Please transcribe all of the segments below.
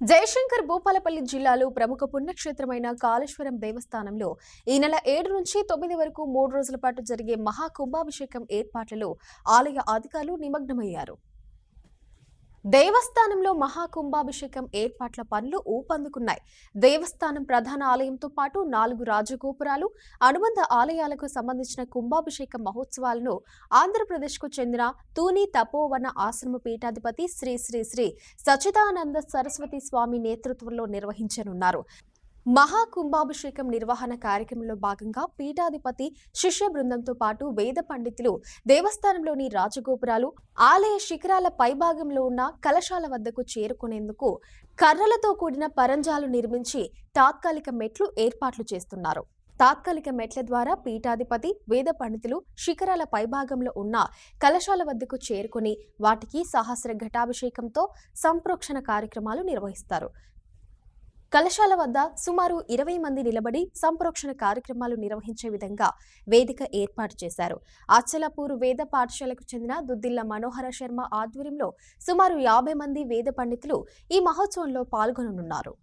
జయశంకర్ భూపాలపల్లి జిల్లాలో ప్రముఖ పుణ్యక్షేత్రమైన కాళేశ్వరం దేవస్థానంలో ఈ నెల 7 నుంచి 9 వరకు 3 రోజుల పాటు జరిగే మహాకుంభాభిషేకం ఏర్పాట్లలో ఆలయ అధికారులు నిమగ్నమయ్యారు. దేవస్థానంలో మహాకుంభాభిషేకం ఏర్పాట్ల పనులు ఊపందుకున్నాయి. దేవస్థానం ప్రధాన ఆలయంతో పాటు 4 రాజగోపురాలు, అనుబంధ ఆలయాలకు సంబంధించిన కుంభాభిషేక మహోత్సవాలను ఆంధ్రప్రదేశ్కు చెందిన తూని తపోవన ఆశ్రమ పీఠాధిపతి శ్రీ శ్రీ శ్రీ సచ్చిదానంద సరస్వతి స్వామి నేతృత్వంలో నిర్వహించనున్నారు. మహాకుంభాభిషేకం నిర్వహణ కార్యక్రమంలో భాగంగా పీఠాధిపతి శిష్య బృందంతో పాటు వేద పండితులు దేవస్థానంలోని రాజగోపురాలు, ఆలయ శిఖరాల పైభాగంలో ఉన్న కలశాల వద్దకు చేరుకునేందుకు కర్రలతో కూడిన పరంజాలు నిర్మించి తాత్కాలిక మెట్లు ఏర్పాట్లు చేస్తున్నారు. తాత్కాలిక మెట్ల ద్వారా పీఠాధిపతి, వేద పండితులు శిఖరాల పైభాగంలో ఉన్న కలశాల వద్దకు చేరుకుని వాటికి సహస్ర ఘటాభిషేకంతో సంప్రోక్షణ కార్యక్రమాలు నిర్వహిస్తారు. కలశాల వద్ద సుమారు 20 మంది నిలబడి సంప్రోక్షణ కార్యక్రమాలు నిర్వహించే విధంగా వేదిక ఏర్పాటు చేశారు. అచ్చలపూర్ వేద పాఠశాలకు చెందిన దుద్దిల్ల మనోహర శర్మ ఆధ్వర్యంలో సుమారు 50 మంది వేద పండితులు ఈ మహోత్సవంలో పాల్గొననున్నారు.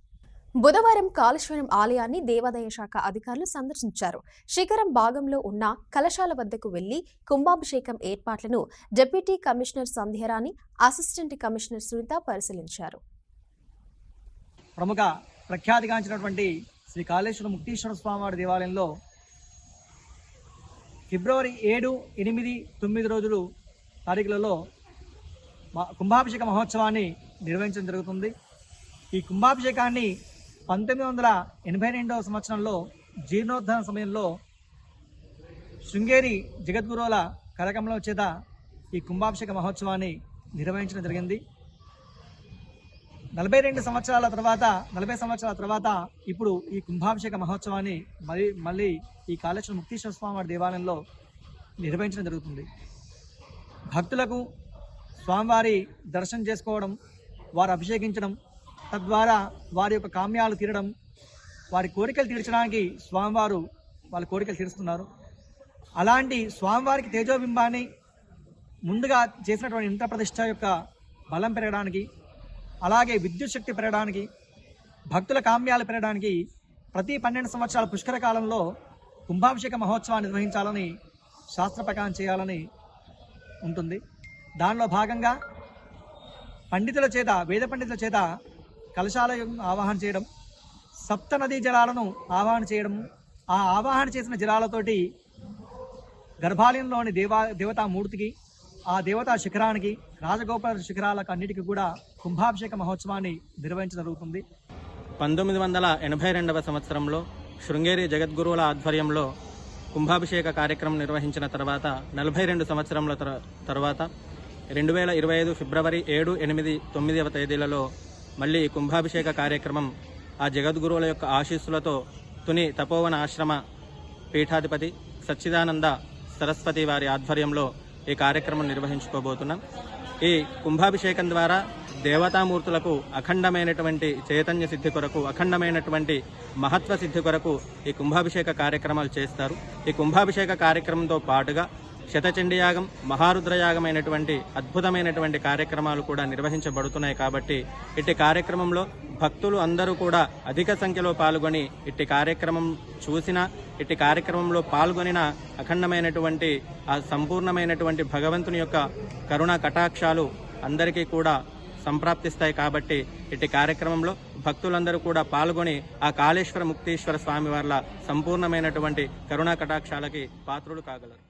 బుధవారం కాళేశ్వరం ఆలయాన్ని దేవాదాయ శాఖ అధికారులు సందర్శించారు. శిఖరం భాగంలో ఉన్న కలశాల వద్దకు వెళ్లి కుంభాభిషేకం ఏర్పాట్లను deputy commissioner Sandhyarani, assistant commissioner Sunitha పరిశీలించారు. ప్రముఖ ప్రఖ్యాతిగాంచినటువంటి శ్రీ కాళేశ్వర ముక్తీశ్వర స్వామివారి దేవాలయంలో ఫిబ్రవరి 7, 8, 9 రోజులు తారీఖులలో కుంభాభిషేక మహోత్సవాన్ని నిర్వహించడం జరుగుతుంది. ఈ కుంభాభిషేకాన్ని 1982వ సంవత్సరంలో జీర్ణోద్ధరణ సమయంలో శృంగేరి జగద్గురువుల కార్యక్రమంలో చేత ఈ కుంభాభిషేక మహోత్సవాన్ని నిర్వహించడం జరిగింది. 40 సంవత్సరాల తర్వాత ఇప్పుడు ఈ కుంభాభిషేక మహోత్సవాన్ని మళ్ళీ ఈ కాళేశ్వర ముక్తీశ్వర స్వామి వారి దేవాలయంలో నిర్వహించడం జరుగుతుంది. భక్తులకు స్వామివారి దర్శనం చేసుకోవడం, వారు అభిషేకించడం, తద్వారా వారి యొక్క కామ్యాలు తీరడం, వారి కోరికలు తీర్చడానికి స్వామివారు వాళ్ళ కోరికలు తీరుస్తున్నారు. అలాంటి స్వామివారికి తేజోబింబాన్ని ముందుగా చేసినటువంటి ఇంద్రప్రతిష్ఠ యొక్క బలం పెరగడానికి, అలాగే విద్యుత్ శక్తి పెరగడానికి, భక్తుల కామ్యాలు పెరగడానికి ప్రతి 12 సంవత్సరాల పుష్కర కాలంలో కుంభాభిషేక మహోత్సవాన్ని నిర్వహించాలని శాస్త్ర ప్రకారం చేయాలని ఉంటుంది. దానిలో భాగంగా వేద పండితుల చేత కలశాల ఆవాహన చేయడం, సప్త నదీ జలాలను ఆవాహన చేయడం, ఆ ఆవాహన చేసిన జలాలతోటి గర్భాలయంలోని దేవతామూర్తికి, ఆ దేవతా శిఖరానికి, రాజగోపుర శిఖరాలకు అన్నిటికీ కూడా కుంభాభిషేక మహోత్సవాన్ని నిర్వహించడం జరుగుతుంది. 1982వ సంవత్సరంలో శృంగేరి జగద్గురువుల ఆధ్వర్యంలో కుంభాభిషేక కార్యక్రమం నిర్వహించిన తర్వాత 42 సంవత్సరముల తర్వాత 2025 ఫిబ్రవరి 7, 8, 9వ తేదీలలో మళ్ళీ కుంభాభిషేక కార్యక్రమం ఆ జగద్గురువుల యొక్క ఆశీస్సులతో తుని తపోవన ఆశ్రమ పీఠాధిపతి సచ్చిదానంద సరస్వతి వారి ఆధ్వర్యంలో ఈ కార్యక్రమం నిర్వహించుకోబోతున్నాం. ఈ కుంభాభిషేకం ద్వారా దేవతామూర్తులకు అఖండమైనటువంటి చైతన్య సిద్ధి కొరకు, అఖండమైనటువంటి మహత్వ సిద్ధి కొరకు ఈ కుంభాభిషేక కార్యక్రమాలు చేస్తారు. ఈ కుంభాభిషేక కార్యక్రమంతో పాటుగా శతచండీయాగం, మహారుద్రయాగమైనటువంటి అద్భుతమైనటువంటి కార్యక్రమాలు కూడా నిర్వహించబడుతున్నాయి. కాబట్టి ఇట్టి కార్యక్రమంలో భక్తులు అందరూ కూడా అధిక సంఖ్యలో పాల్గొని ఇట్టి కార్యక్రమం చూసినా, ఇట్టి కార్యక్రమంలో పాల్గొనిన అఖండమైనటువంటి ఆ సంపూర్ణమైనటువంటి భగవంతుని యొక్క కరుణా కటాక్షాలు అందరికీ కూడా సంప్రాప్తిస్తాయి. కాబట్టి ఇట్టి కార్యక్రమంలో భక్తులందరూ కూడా పాల్గొని ఆ కాళేశ్వర ముక్తీశ్వర స్వామి వార్ల సంపూర్ణమైనటువంటి కరుణా కటాక్షాలకి పాత్రులు కాగలరు.